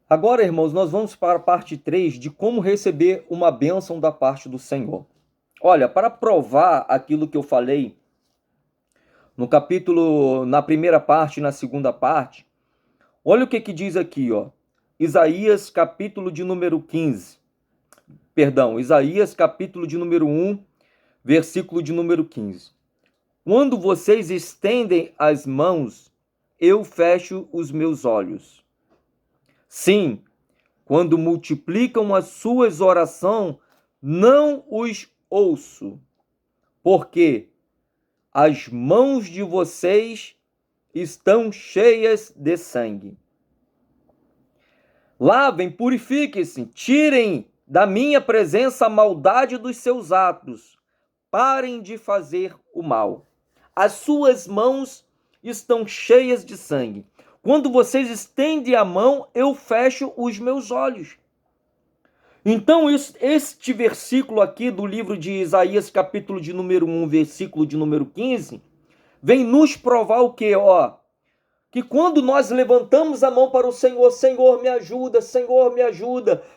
Agora, irmãos, nós vamos para a parte 3 de como receber uma bênção da parte do Senhor. Olha, para provar aquilo que eu falei no capítulo, na primeira parte e na segunda parte, olha o que diz aqui, ó. Isaías, capítulo de número 15. Perdão, Isaías, capítulo de número 1, versículo de número 15. Quando vocês estendem as mãos, eu fecho os meus olhos. Sim, quando multiplicam as suas orações, não os ouço, porque as mãos de vocês estão cheias de sangue. Lavem, purifiquem-se, tirem da minha presença a maldade dos seus atos. Parem de fazer o mal. As suas mãos estão cheias de sangue. Quando vocês estendem a mão, eu fecho os meus olhos. Então, este versículo aqui do livro de Isaías, capítulo de número 1, versículo de número 15, vem nos provar o quê? Que quando nós levantamos a mão para o Senhor, Senhor me ajuda,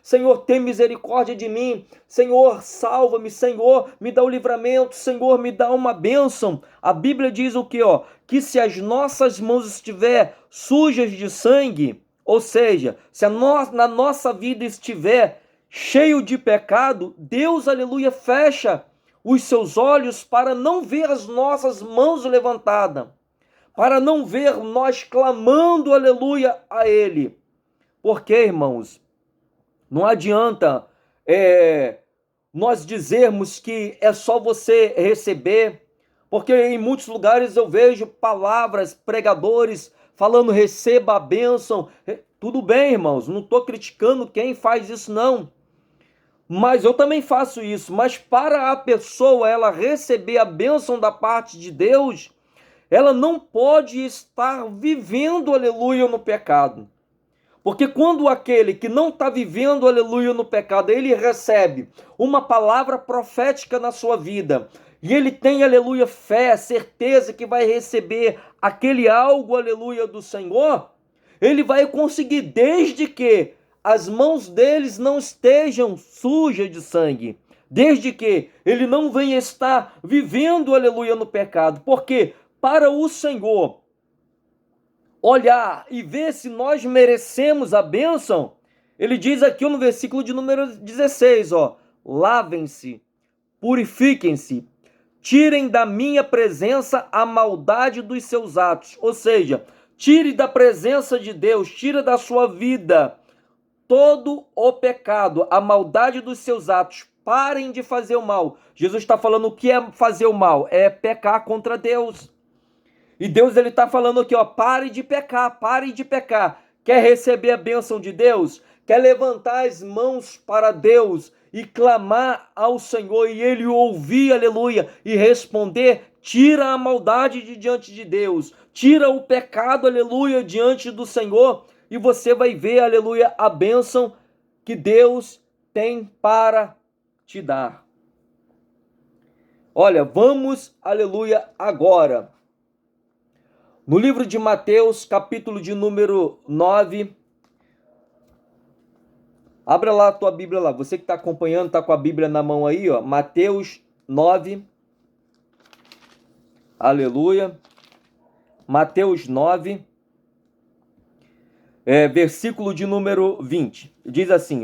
Senhor tem misericórdia de mim, Senhor salva-me, Senhor me dá o livramento, Senhor me dá uma bênção. A Bíblia diz o quê? Que se as nossas mãos estiver sujas de sangue, ou seja, se na nossa vida estiver cheio de pecado, Deus, aleluia, fecha os seus olhos para não ver as nossas mãos levantadas, para não ver nós clamando, aleluia, a Ele. Porque, irmãos, não adianta nós dizermos que é só você receber, porque em muitos lugares eu vejo palavras, pregadores falando receba a bênção. Tudo bem, irmãos, não estou criticando quem faz isso, não. Mas eu também faço isso. Mas para a pessoa ela receber a bênção da parte de Deus, ela não pode estar vivendo, aleluia, no pecado. Porque quando aquele que não está vivendo, aleluia, no pecado, ele recebe uma palavra profética na sua vida, e ele tem, aleluia, fé, certeza que vai receber aquele algo, aleluia, do Senhor, ele vai conseguir, desde que as mãos deles não estejam sujas de sangue, desde que ele não venha estar vivendo, aleluia, no pecado. Porque para o Senhor olhar e ver se nós merecemos a bênção, ele diz aqui no versículo de número 16, lavem-se, purifiquem-se, tirem da minha presença a maldade dos seus atos. Ou seja, tire da presença de Deus, tira da sua vida todo o pecado, a maldade dos seus atos. Parem de fazer o mal. Jesus está falando o que é fazer o mal? É pecar contra Deus. E Deus ele está falando aqui, pare de pecar, pare de pecar. Quer receber a bênção de Deus? Quer levantar as mãos para Deus e clamar ao Senhor e ele ouvir, aleluia, e responder? Tira a maldade de diante de Deus, tira o pecado, aleluia, diante do Senhor, e você vai ver, aleluia, a bênção que Deus tem para te dar. Olha, vamos, aleluia, agora no livro de Mateus, capítulo de número 9. Abra lá a tua Bíblia lá. Você que está acompanhando, está com a Bíblia na mão aí, Mateus 9. Aleluia. Mateus 9. Versículo de número 20. Diz assim,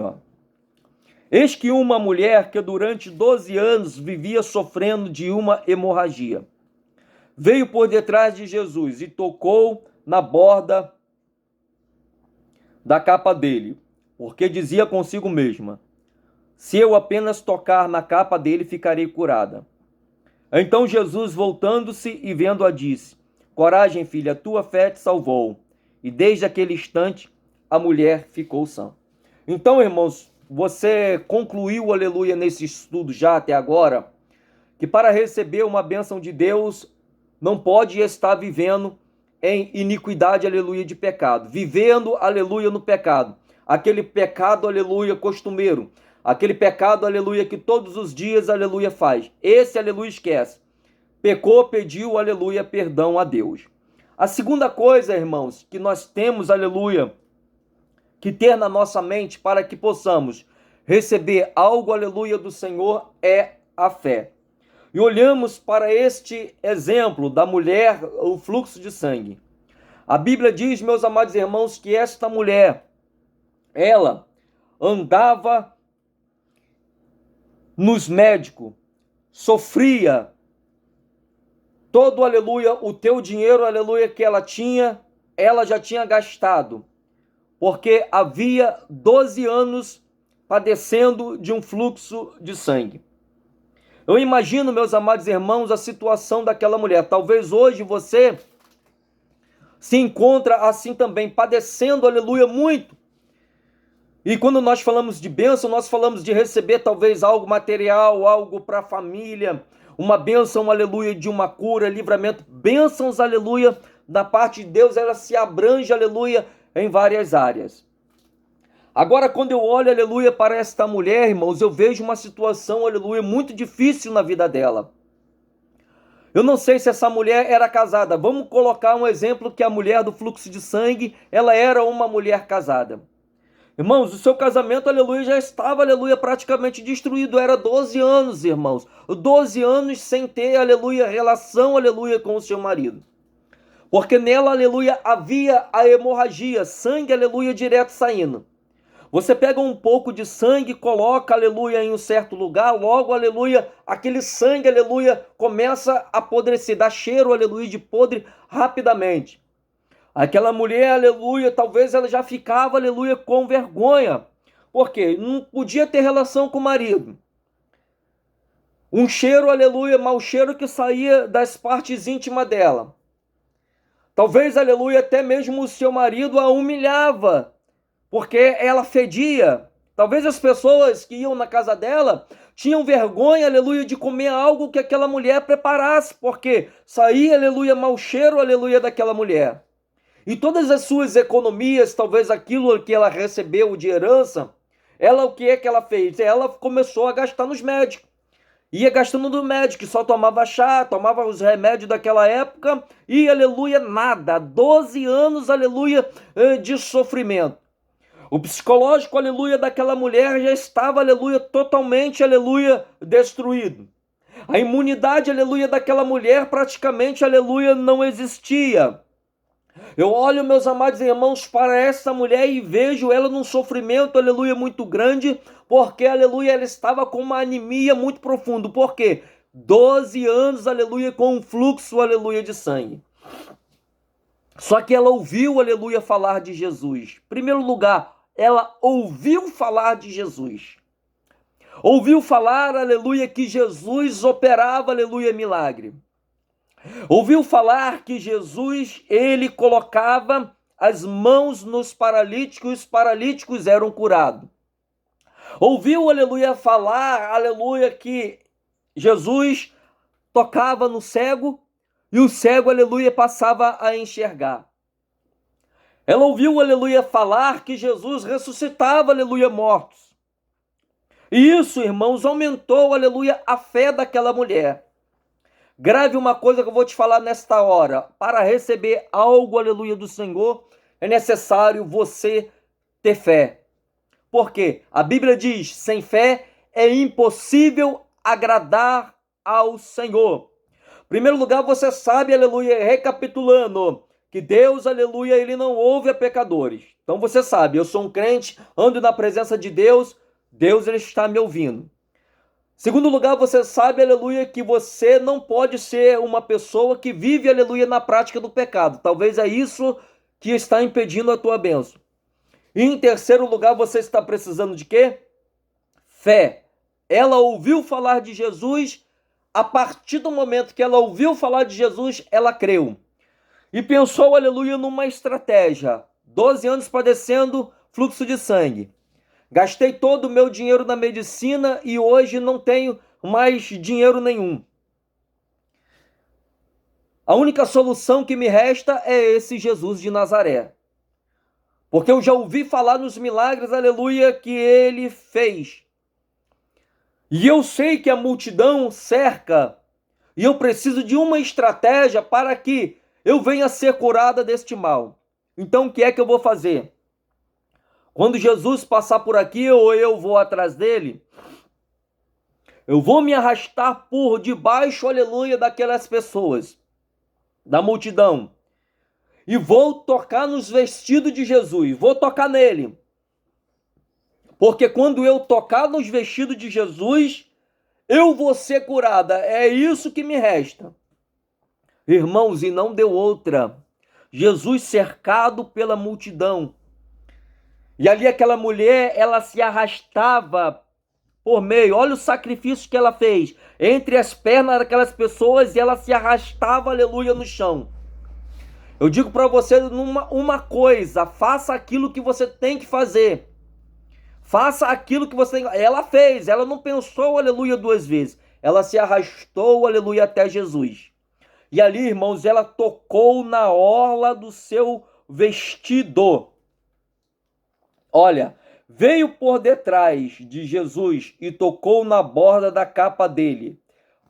Eis que uma mulher que durante 12 anos vivia sofrendo de uma hemorragia, veio por detrás de Jesus e tocou na borda da capa dele, porque dizia consigo mesma: se eu apenas tocar na capa dele, ficarei curada. Então Jesus, voltando-se e vendo-a, disse: coragem, filha, a tua fé te salvou. E desde aquele instante a mulher ficou sã. Então, irmãos, você concluiu, aleluia, nesse estudo já até agora, que para receber uma bênção de Deus, não pode estar vivendo em iniquidade, aleluia, de pecado. Vivendo, aleluia, no pecado. Aquele pecado, aleluia, costumeiro. Aquele pecado, aleluia, que todos os dias, aleluia, faz. Esse, aleluia, esquece. Pecou, pediu, aleluia, perdão a Deus. A segunda coisa, irmãos, que nós temos, aleluia, que ter na nossa mente para que possamos receber algo, aleluia, do Senhor é a fé. E olhamos para este exemplo da mulher, o fluxo de sangue. A Bíblia diz, meus amados irmãos, que esta mulher, ela andava nos médicos, sofria todo, aleluia, o teu dinheiro, aleluia, que ela já tinha gastado, porque havia 12 anos padecendo de um fluxo de sangue. Eu imagino, meus amados irmãos, a situação daquela mulher. Talvez hoje você se encontra assim também, padecendo, aleluia, muito. E quando nós falamos de bênção, nós falamos de receber talvez algo material, algo para a família, uma bênção, aleluia, de uma cura, livramento. Bênçãos, aleluia, da parte de Deus, ela se abrange, aleluia, em várias áreas. Agora, quando eu olho, aleluia, para esta mulher, irmãos, eu vejo uma situação, aleluia, muito difícil na vida dela. Eu não sei se essa mulher era casada. Vamos colocar um exemplo que a mulher do fluxo de sangue, ela era uma mulher casada. Irmãos, o seu casamento, aleluia, já estava, aleluia, praticamente destruído. Era 12 anos, irmãos. 12 anos sem ter, aleluia, relação, aleluia, com o seu marido. Porque nela, aleluia, havia a hemorragia, sangue, aleluia, direto saindo. Você pega um pouco de sangue, coloca, aleluia, em um certo lugar, logo, aleluia, aquele sangue, aleluia, começa a apodrecer, dá cheiro, aleluia, de podre rapidamente. Aquela mulher, aleluia, talvez ela já ficava, aleluia, com vergonha. Por quê? Não podia ter relação com o marido. Um cheiro, aleluia, mau cheiro que saía das partes íntimas dela. Talvez, aleluia, até mesmo o seu marido a humilhava, porque ela fedia. Talvez as pessoas que iam na casa dela tinham vergonha, aleluia, de comer algo que aquela mulher preparasse, porque saía, aleluia, mau cheiro, aleluia, daquela mulher. E todas as suas economias, talvez aquilo que ela recebeu de herança, ela, o que é que ela fez? Ela começou a gastar nos médicos. Ia gastando no médico, só tomava chá, tomava os remédios daquela época e, aleluia, nada. 12 anos, aleluia, de sofrimento. O psicológico, aleluia, daquela mulher já estava, aleluia, totalmente, aleluia, destruído. A imunidade, aleluia, daquela mulher praticamente, aleluia, não existia. Eu olho, meus amados irmãos, para essa mulher e vejo ela num sofrimento, aleluia, muito grande, porque, aleluia, ela estava com uma anemia muito profunda. Por quê? 12 anos, aleluia, com um fluxo, aleluia, de sangue. Só que ela ouviu, aleluia, falar de Jesus. Em primeiro lugar, ela ouviu falar de Jesus. Ouviu falar, aleluia, que Jesus operava, aleluia, milagre. Ouviu falar que Jesus, ele colocava as mãos nos paralíticos e os paralíticos eram curados. Ouviu, aleluia, falar, aleluia, que Jesus tocava no cego e o cego, aleluia, passava a enxergar. Ela ouviu, aleluia, falar que Jesus ressuscitava, aleluia, mortos. E isso, irmãos, aumentou, aleluia, a fé daquela mulher. Grave uma coisa que eu vou te falar nesta hora. Para receber algo, aleluia, do Senhor, é necessário você ter fé. Por quê? A Bíblia diz, sem fé é impossível agradar ao Senhor. Em primeiro lugar, você sabe, aleluia, recapitulando, que Deus, aleluia, ele não ouve a pecadores. Então você sabe, eu sou um crente, ando na presença de Deus, Deus ele está me ouvindo. Segundo lugar, você sabe, aleluia, que você não pode ser uma pessoa que vive, aleluia, na prática do pecado. Talvez é isso que está impedindo a tua bênção. E em terceiro lugar, você está precisando de quê? Fé. Ela ouviu falar de Jesus, a partir do momento que ela ouviu falar de Jesus, ela creu. E pensou, aleluia, numa estratégia. 12 anos padecendo fluxo de sangue. Gastei todo o meu dinheiro na medicina e hoje não tenho mais dinheiro nenhum. A única solução que me resta é esse Jesus de Nazaré. Porque eu já ouvi falar nos milagres, aleluia, que ele fez. E eu sei que a multidão cerca. E eu preciso de uma estratégia para que eu venha a ser curada deste mal. Então o que é que eu vou fazer? Quando Jesus passar por aqui ou eu vou atrás dele, eu vou me arrastar por debaixo, aleluia, daquelas pessoas, da multidão, e vou tocar nos vestidos de Jesus, vou tocar nele. Porque quando eu tocar nos vestidos de Jesus, eu vou ser curada. É isso que me resta. Irmãos, e não deu outra. Jesus cercado pela multidão. E ali aquela mulher, ela se arrastava por meio. Olha o sacrifício que ela fez. Entre as pernas daquelas pessoas e ela se arrastava, aleluia, no chão. Eu digo para você uma coisa, faça aquilo que você tem que fazer. Faça aquilo que você tem. Ela fez, ela não pensou, aleluia, duas vezes. Ela se arrastou, aleluia, até Jesus. E ali, irmãos, ela tocou na orla do seu vestido. Olha, veio por detrás de Jesus e tocou na borda da capa dele,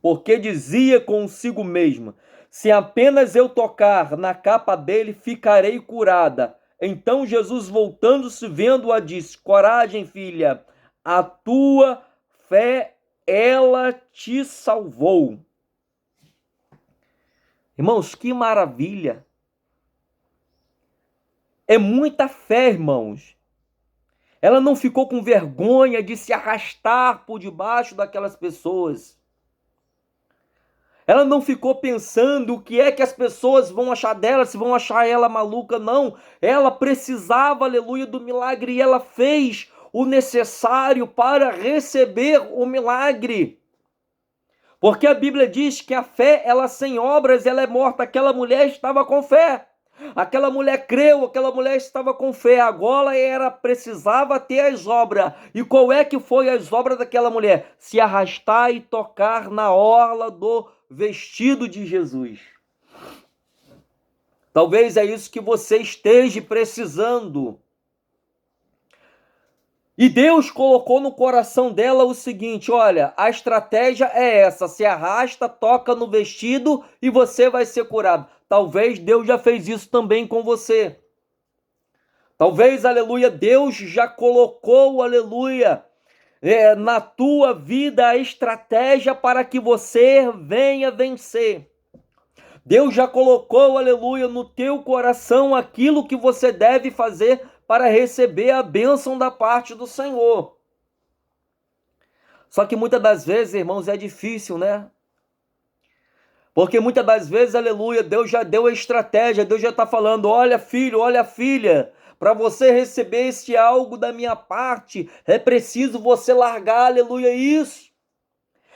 porque dizia consigo mesma: se apenas eu tocar na capa dele, ficarei curada. Então Jesus, voltando-se, vendo-a, disse: coragem, filha, a tua fé, ela te salvou. Irmãos, que maravilha! É muita fé, irmãos. Ela não ficou com vergonha de se arrastar por debaixo daquelas pessoas. Ela não ficou pensando o que é que as pessoas vão achar dela, se vão achar ela maluca, não. Ela precisava, aleluia, do milagre e ela fez o necessário para receber o milagre. Porque a Bíblia diz que a fé, ela sem obras, ela é morta. Aquela mulher estava com fé. Aquela mulher creu, aquela mulher estava com fé. Agora ela precisava ter as obras. E qual é que foi as obras daquela mulher? Se arrastar e tocar na orla do vestido de Jesus. Talvez é isso que você esteja precisando. E Deus colocou no coração dela o seguinte: olha, a estratégia é essa, se arrasta, toca no vestido e você vai ser curado. Talvez Deus já fez isso também com você. Talvez, aleluia, Deus já colocou, aleluia, na tua vida a estratégia para que você venha vencer. Deus já colocou, aleluia, no teu coração aquilo que você deve fazer para receber a bênção da parte do Senhor. Só que muitas das vezes, irmãos, é difícil, né? Porque muitas das vezes, aleluia, Deus já deu a estratégia, Deus já está falando: olha, filho, olha, filha, para você receber este algo da minha parte, é preciso você largar, aleluia, isso.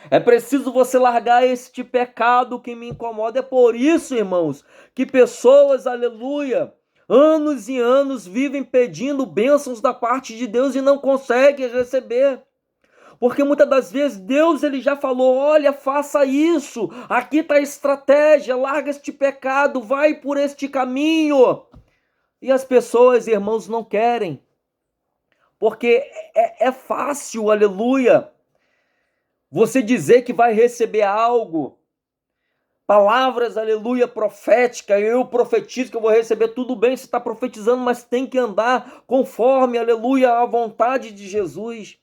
É preciso você largar este pecado que me incomoda. É por isso, irmãos, que pessoas, aleluia, anos e anos vivem pedindo bênçãos da parte de Deus e não conseguem receber. Porque muitas das vezes Deus ele já falou: olha, faça isso, aqui está a estratégia, larga este pecado, vai por este caminho. E as pessoas, irmãos, não querem. Porque é fácil, aleluia, você dizer que vai receber algo, palavras, aleluia, profética, eu profetizo que eu vou receber, tudo bem, você está profetizando, mas tem que andar conforme, aleluia, a vontade de Jesus.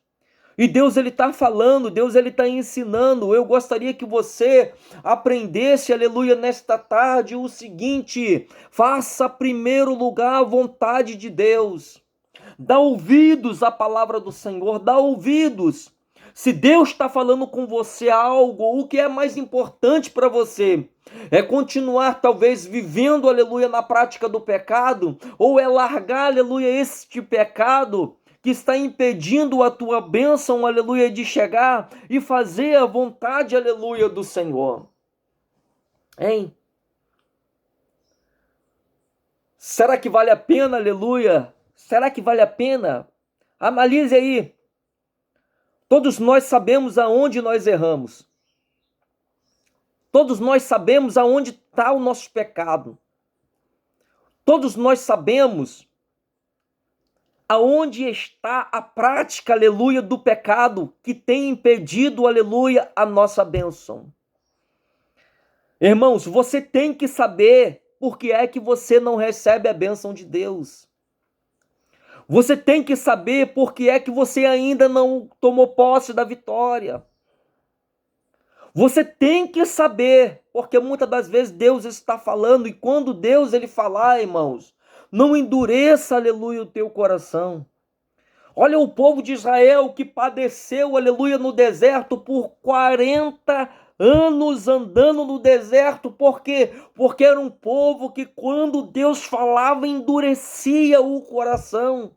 E Deus ele está falando, Deus ele está ensinando. Eu gostaria que você aprendesse, aleluia, nesta tarde o seguinte: faça primeiro lugar a vontade de Deus. Dá ouvidos à palavra do Senhor, dá ouvidos. Se Deus está falando com você algo, o que é mais importante para você? É continuar talvez vivendo, aleluia, na prática do pecado? Ou é largar, aleluia, este pecado que está impedindo a tua bênção, aleluia, de chegar e fazer a vontade, aleluia, do Senhor? Hein? Será que vale a pena, aleluia? Será que vale a pena? Analise aí. Todos nós sabemos aonde nós erramos. Todos nós sabemos aonde está o nosso pecado. Todos nós sabemos aonde está a prática, aleluia, do pecado que tem impedido, aleluia, a nossa bênção. Irmãos, você tem que saber por que é que você não recebe a bênção de Deus. Você tem que saber por que é que você ainda não tomou posse da vitória. Você tem que saber, porque muitas das vezes Deus está falando, e quando Deus ele falar, irmãos, não endureça, aleluia, o teu coração. Olha o povo de Israel que padeceu, aleluia, no deserto por 40 anos andando no deserto, por quê? Porque era um povo que quando Deus falava endurecia o coração.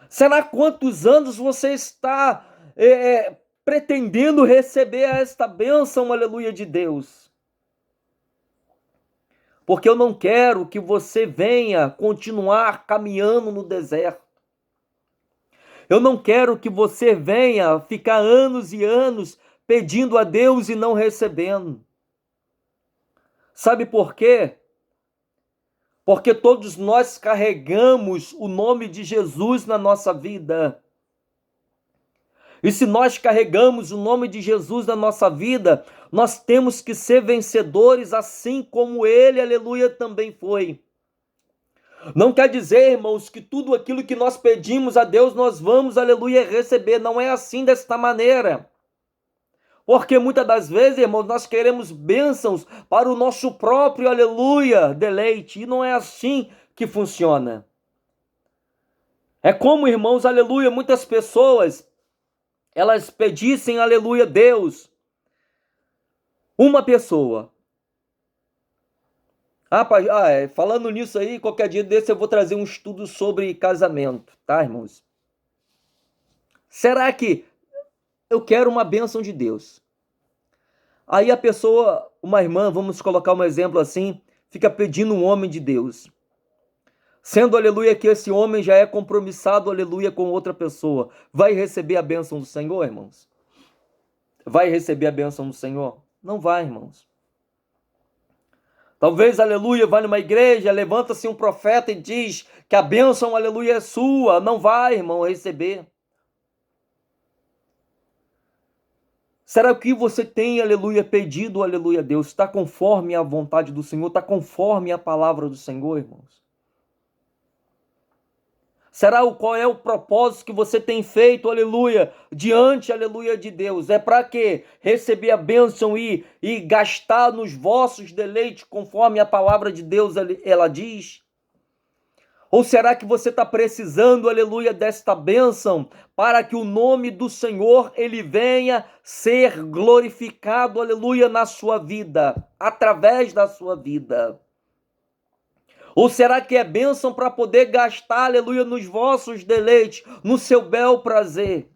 Será quantos anos você está pretendendo receber esta bênção, aleluia, de Deus? Porque eu não quero que você venha continuar caminhando no deserto. Eu não quero que você venha ficar anos e anos pedindo a Deus e não recebendo. Sabe por quê? Porque todos nós carregamos o nome de Jesus na nossa vida. E se nós carregamos o nome de Jesus na nossa vida, nós temos que ser vencedores assim como ele, aleluia, também foi. Não quer dizer, irmãos, que tudo aquilo que nós pedimos a Deus, nós vamos, aleluia, receber. Não é assim desta maneira. Porque muitas das vezes, irmãos, nós queremos bênçãos para o nosso próprio, aleluia, deleite. E não é assim que funciona. É como, irmãos, aleluia, muitas pessoas, elas pedissem, aleluia, Deus, uma pessoa. Falando nisso aí, qualquer dia desse eu vou trazer um estudo sobre casamento, tá, irmãos? Será que eu quero uma bênção de Deus? Aí a pessoa, uma irmã, vamos colocar um exemplo assim, fica pedindo um homem de Deus. Sendo, aleluia, que esse homem já é compromissado, aleluia, com outra pessoa. Vai receber a bênção do Senhor, irmãos? Vai receber a bênção do Senhor? Não vai, irmãos. Talvez, aleluia, vai numa igreja, levanta-se um profeta e diz que a bênção, aleluia, é sua. Não vai, irmão, receber. Será que você tem, aleluia, pedido, aleluia, a Deus? Está conforme a vontade do Senhor? Está conforme a palavra do Senhor, irmãos? Qual é o propósito que você tem feito, aleluia, diante, aleluia, de Deus? É para quê? Receber a bênção e gastar nos vossos deleites, conforme a palavra de Deus, ela diz? Ou será que você está precisando, aleluia, desta bênção para que o nome do Senhor, ele venha ser glorificado, aleluia, na sua vida, através da sua vida? Ou será que é bênção para poder gastar, aleluia, nos vossos deleites, no seu bel prazer?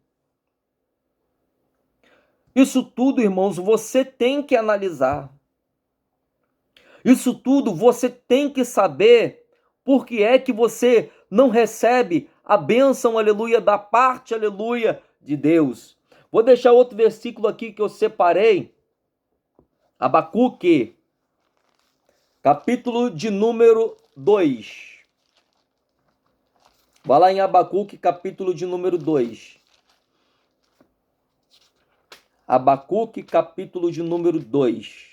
Isso tudo, irmãos, você tem que analisar. Isso tudo você tem que saber por que é que você não recebe a bênção, aleluia, da parte, aleluia, de Deus. Vou deixar outro versículo aqui que eu separei. Abacuque, capítulo de número 2. Vai lá em Abacuque, capítulo de número 2. Abacuque, capítulo de número 2.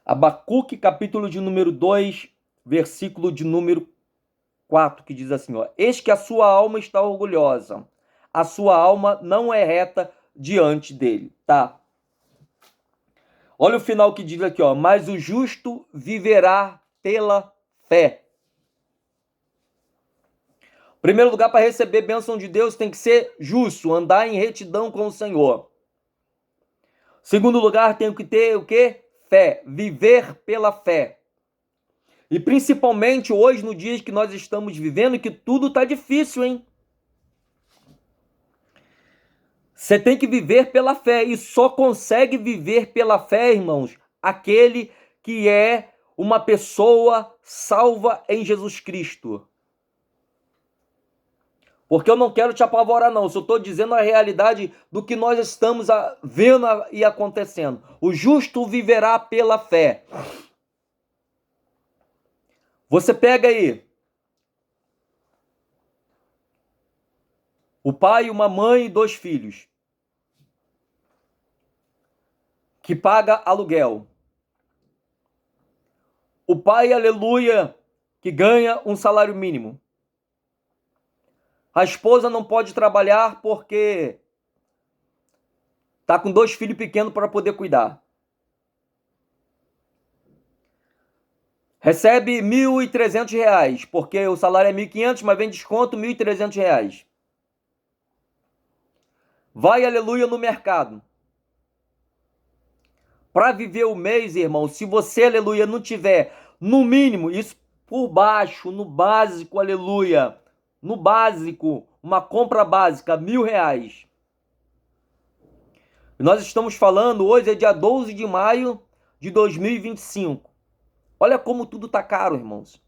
Abacuque, capítulo de número 2, versículo de número 4, que diz assim, ó: Eis que a sua alma está orgulhosa, a sua alma não é reta diante dele, tá? Olha o final que diz aqui, ó: Mas o justo viverá pela fé. Primeiro lugar, para receber bênção de Deus, tem que ser justo, andar em retidão com o Senhor. Segundo lugar, tem que ter o quê? Fé, viver pela fé. E principalmente hoje, no dia que nós estamos vivendo, que tudo está difícil, hein? Você tem que viver pela fé, e só consegue viver pela fé, irmãos, aquele que é uma pessoa salva em Jesus Cristo. Porque eu não quero te apavorar, não. Eu só estou dizendo a realidade do que nós estamos vendo e acontecendo. O justo viverá pela fé. Você pega aí o pai, uma mãe e 2 filhos que paga aluguel. O pai, aleluia, que ganha um salário mínimo. A esposa não pode trabalhar porque está com 2 filhos pequenos para poder cuidar. Recebe R$ 1.300, porque o salário é 1.500, mas vem desconto R$ 1.300. Vai, aleluia, no mercado. Para viver o mês, irmão, se você, aleluia, não tiver, no mínimo, isso por baixo, no básico, aleluia, no básico, uma compra básica, R$ 1.000. Nós estamos falando, hoje é dia 12 de maio de 2025. Olha como tudo tá caro, irmãos.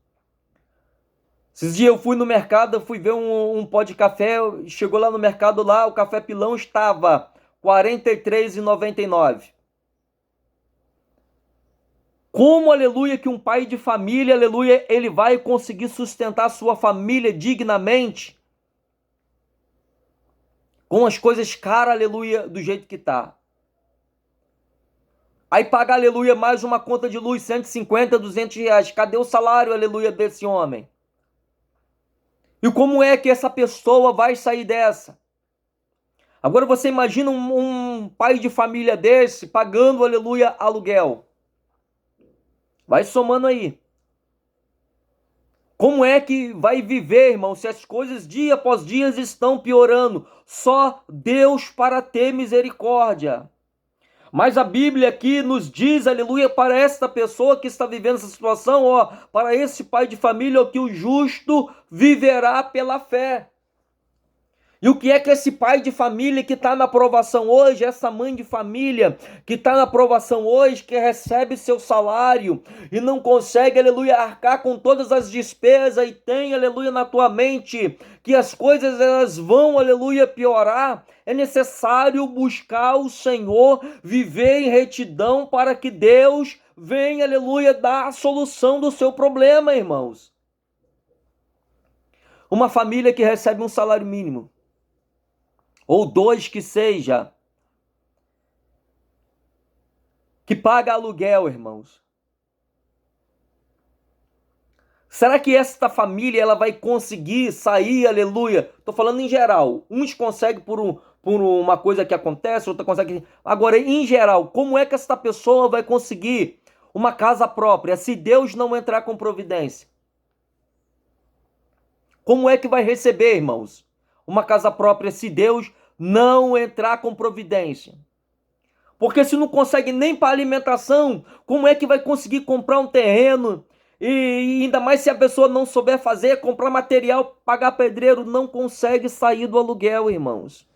Esses dias eu fui no mercado, eu fui ver um pó de café, chegou lá no mercado lá, o café pilão estava R$ 43,99. Como, aleluia, que um pai de família, aleluia, ele vai conseguir sustentar a sua família dignamente com as coisas caras, aleluia, do jeito que tá. Aí paga, aleluia, mais uma conta de luz, 150, R$ 200. Cadê o salário, aleluia, desse homem? E como é que essa pessoa vai sair dessa? Agora você imagina um pai de família desse pagando, aleluia, aluguel. Vai somando aí. Como é que vai viver, irmão, se as coisas dia após dia estão piorando? Só Deus para ter misericórdia. Mas a Bíblia aqui nos diz, aleluia, para esta pessoa que está vivendo essa situação, ó, para esse pai de família, que o justo viverá pela fé. E o que é que esse pai de família que está na aprovação hoje, essa mãe de família que está na aprovação hoje, que recebe seu salário e não consegue, aleluia, arcar com todas as despesas e tem, aleluia, na tua mente que as coisas elas vão, aleluia, piorar, é necessário buscar o Senhor, viver em retidão para que Deus venha, aleluia, dar a solução do seu problema, irmãos. Uma família que recebe um salário mínimo, ou 2 que seja, que paga aluguel, irmãos. Será que esta família ela vai conseguir sair, aleluia? Estou falando em geral. Uns conseguem por uma coisa que acontece, outra consegue. Agora, em geral, como é que esta pessoa vai conseguir uma casa própria se Deus não entrar com providência? Como é que vai receber, irmãos, uma casa própria se Deus não entrar com providência? Porque se não consegue nem para alimentação, como é que vai conseguir comprar um terreno? E ainda mais se a pessoa não souber fazer, comprar material, pagar pedreiro, não consegue sair do aluguel, irmãos.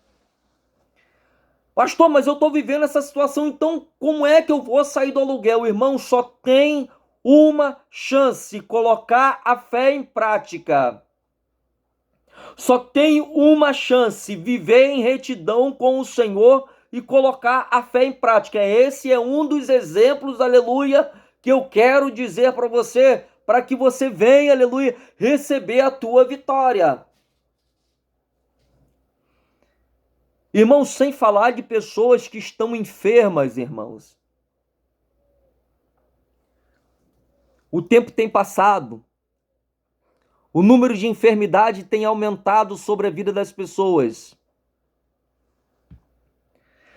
Pastor, mas eu estou vivendo essa situação, então como é que eu vou sair do aluguel? Irmão, só tem uma chance: colocar a fé em prática. Só tem uma chance: viver em retidão com o Senhor e colocar a fé em prática. Esse é um dos exemplos, aleluia, que eu quero dizer para você, para que você venha, aleluia, receber a tua vitória. Irmãos, sem falar de pessoas que estão enfermas, irmãos. O tempo tem passado. O número de enfermidade tem aumentado sobre a vida das pessoas.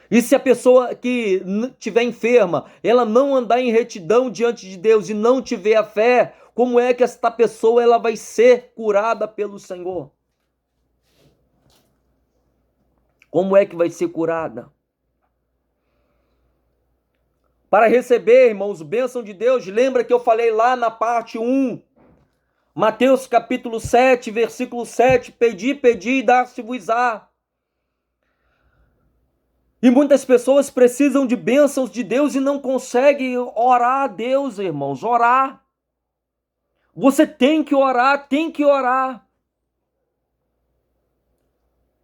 E se a pessoa que estiver enferma, ela não andar em retidão diante de Deus e não tiver a fé, como é que esta pessoa ela vai ser curada pelo Senhor? Como é que vai ser curada? Para receber, irmãos, bênção de Deus, lembra que eu falei lá na parte 1, Mateus capítulo 7, versículo 7, pedi, pedi e dar-se-vos-á. E muitas pessoas precisam de bênçãos de Deus e não conseguem orar a Deus, irmãos, orar. Você tem que orar, tem que orar.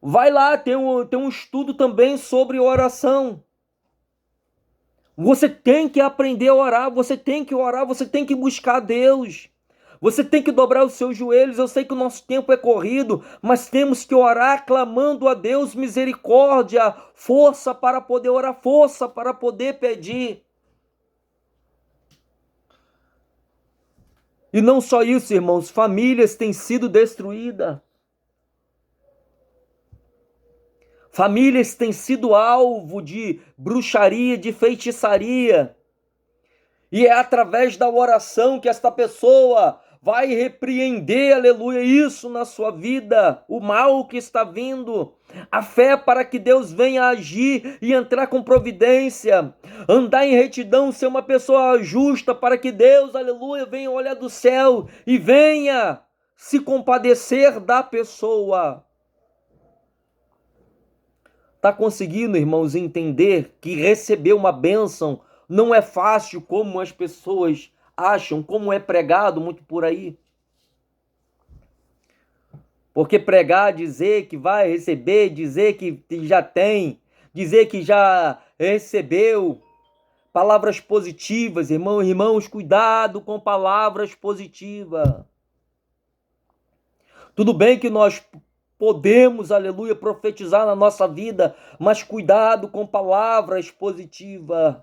Vai lá, tem um estudo também sobre oração. Você tem que aprender a orar, você tem que orar, você tem que buscar Deus. Você tem que dobrar os seus joelhos. Eu sei que o nosso tempo é corrido, mas temos que orar clamando a Deus misericórdia, força para poder orar, força para poder pedir. E não só isso, irmãos, famílias têm sido destruídas. Famílias têm sido alvo de bruxaria, de feitiçaria. E é através da oração que esta pessoa vai repreender, aleluia, isso na sua vida, o mal que está vindo. A fé para que Deus venha agir e entrar com providência. Andar em retidão, ser uma pessoa justa para que Deus, aleluia, venha olhar do céu e venha se compadecer da pessoa. Está conseguindo, irmãos, entender que receber uma bênção não é fácil como as pessoas acham, como é pregado muito por aí? Porque pregar, dizer que vai receber, dizer que já tem, dizer que já recebeu, palavras positivas, irmãos, cuidado com palavras positivas. Tudo bem que nós podemos, aleluia, profetizar na nossa vida, mas cuidado com palavras positivas.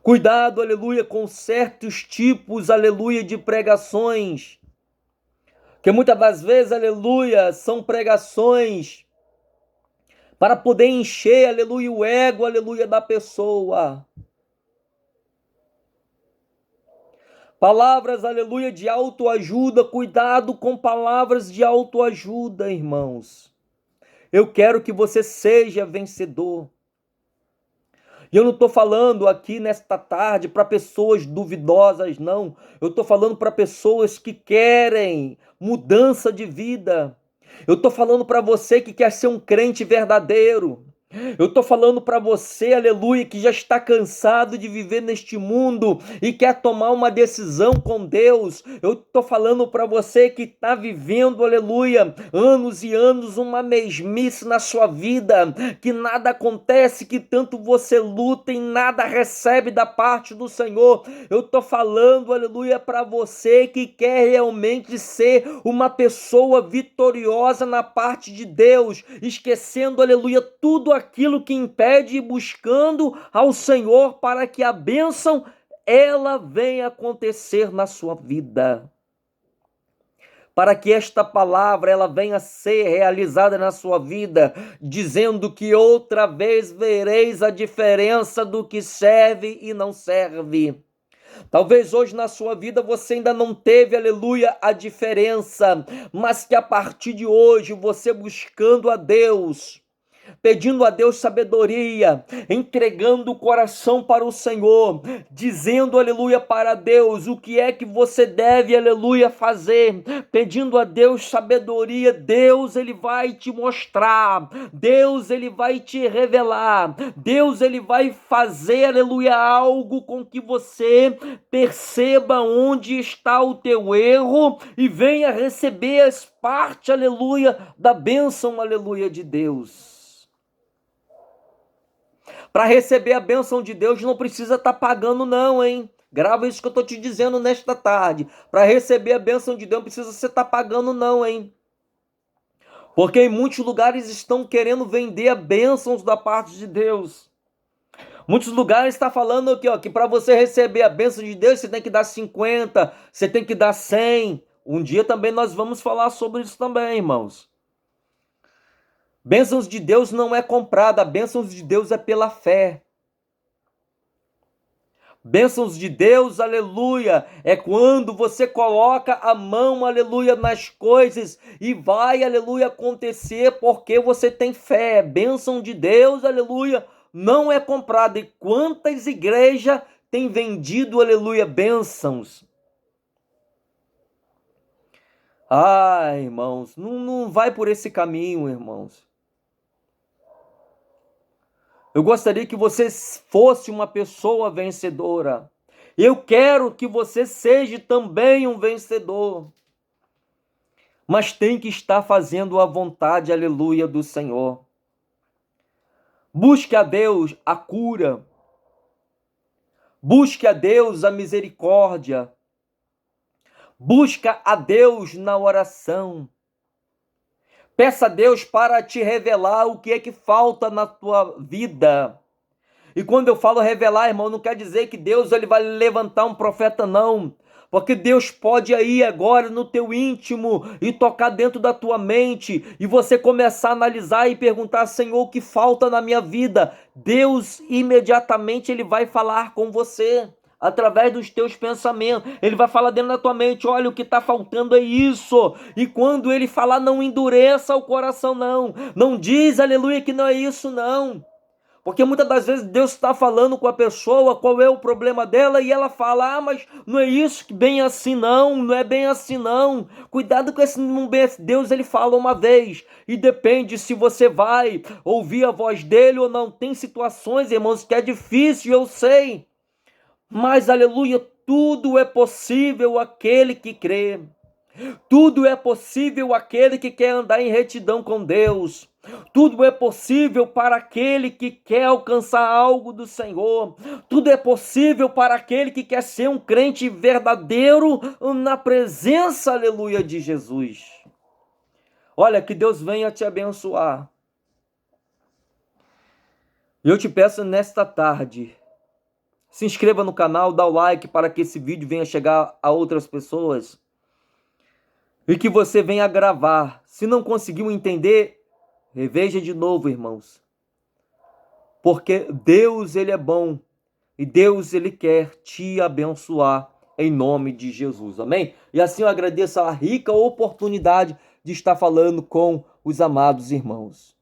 Cuidado, aleluia, com certos tipos, aleluia, de pregações. Que muitas das vezes, aleluia, são pregações para poder encher, aleluia, o ego, aleluia, da pessoa. Palavras, aleluia, de autoajuda. Cuidado com palavras de autoajuda, irmãos. Eu quero que você seja vencedor. E eu não estou falando aqui nesta tarde para pessoas duvidosas, não. Eu estou falando para pessoas que querem mudança de vida. Eu estou falando para você que quer ser um crente verdadeiro. Eu estou falando para você, aleluia, que já está cansado de viver neste mundo e quer tomar uma decisão com Deus. Eu estou falando para você que está vivendo, aleluia, anos e anos, uma mesmice na sua vida, que nada acontece, que tanto você luta e nada recebe da parte do Senhor. Eu estou falando, aleluia, para você que quer realmente ser uma pessoa vitoriosa na parte de Deus, esquecendo, aleluia, tudo aquilo que impede e buscando ao Senhor para que a bênção ela venha acontecer na sua vida. Para que esta palavra ela venha a ser realizada na sua vida, dizendo que outra vez vereis a diferença do que serve e não serve. Talvez hoje na sua vida você ainda não teve, aleluia, a diferença, mas que a partir de hoje você buscando a Deus, pedindo a Deus sabedoria, entregando o coração para o Senhor, dizendo, aleluia, para Deus o que é que você deve, aleluia, fazer, pedindo a Deus sabedoria. Deus, ele vai te mostrar, Deus, ele vai te revelar, Deus, ele vai fazer, aleluia, algo com que você perceba onde está o teu erro e venha receber as partes, aleluia, da bênção, aleluia, de Deus. Para receber a bênção de Deus não precisa estar pagando não, hein? Grava isso que eu estou te dizendo nesta tarde. Para receber a bênção de Deus não precisa você estar pagando não, hein? Porque em muitos lugares estão querendo vender a bênçãos da parte de Deus. Muitos lugares estão falando aqui, ó, que para você receber a bênção de Deus você tem que dar 50, você tem que dar 100. Um dia também nós vamos falar sobre isso também, irmãos. Bênçãos de Deus não é comprada, bênçãos de Deus é pela fé. Bênçãos de Deus, aleluia, é quando você coloca a mão, aleluia, nas coisas e vai, aleluia, acontecer porque você tem fé. Bênção de Deus, aleluia, não é comprada. E quantas igrejas têm vendido, aleluia, bênçãos? Ah, irmãos, não vai por esse caminho, irmãos. Eu gostaria que você fosse uma pessoa vencedora. Eu quero que você seja também um vencedor. Mas tem que estar fazendo a vontade, aleluia, do Senhor. Busque a Deus a cura. Busque a Deus a misericórdia. Busca a Deus na oração. Peça a Deus para te revelar o que é que falta na tua vida. E quando eu falo revelar, irmão, não quer dizer que Deus ele vai levantar um profeta, não. Porque Deus pode ir agora no teu íntimo e tocar dentro da tua mente e você começar a analisar e perguntar: Senhor, o que falta na minha vida? Deus imediatamente ele vai falar com você através dos teus pensamentos. Ele vai falar dentro da tua mente: olha, o que está faltando é isso. E quando ele falar, não endureça o coração, não diz, aleluia, que não é isso, não. Porque muitas das vezes Deus está falando com a pessoa qual é o problema dela e ela fala: mas não é isso que bem assim não é bem assim não. Cuidado com esse não bem assim. Deus ele fala uma vez e depende se você vai ouvir a voz dele ou não. Tem situações, irmãos, que é difícil, eu sei. Mas, aleluia, tudo é possível aquele que crê. Tudo é possível aquele que quer andar em retidão com Deus. Tudo é possível para aquele que quer alcançar algo do Senhor. Tudo é possível para aquele que quer ser um crente verdadeiro na presença, aleluia, de Jesus. Olha, que Deus venha te abençoar. Eu te peço nesta tarde, se inscreva no canal, dá o like para que esse vídeo venha chegar a outras pessoas. E que você venha gravar. Se não conseguiu entender, reveja de novo, irmãos. Porque Deus, ele é bom. E Deus, ele quer te abençoar em nome de Jesus. Amém? E assim eu agradeço a rica oportunidade de estar falando com os amados irmãos.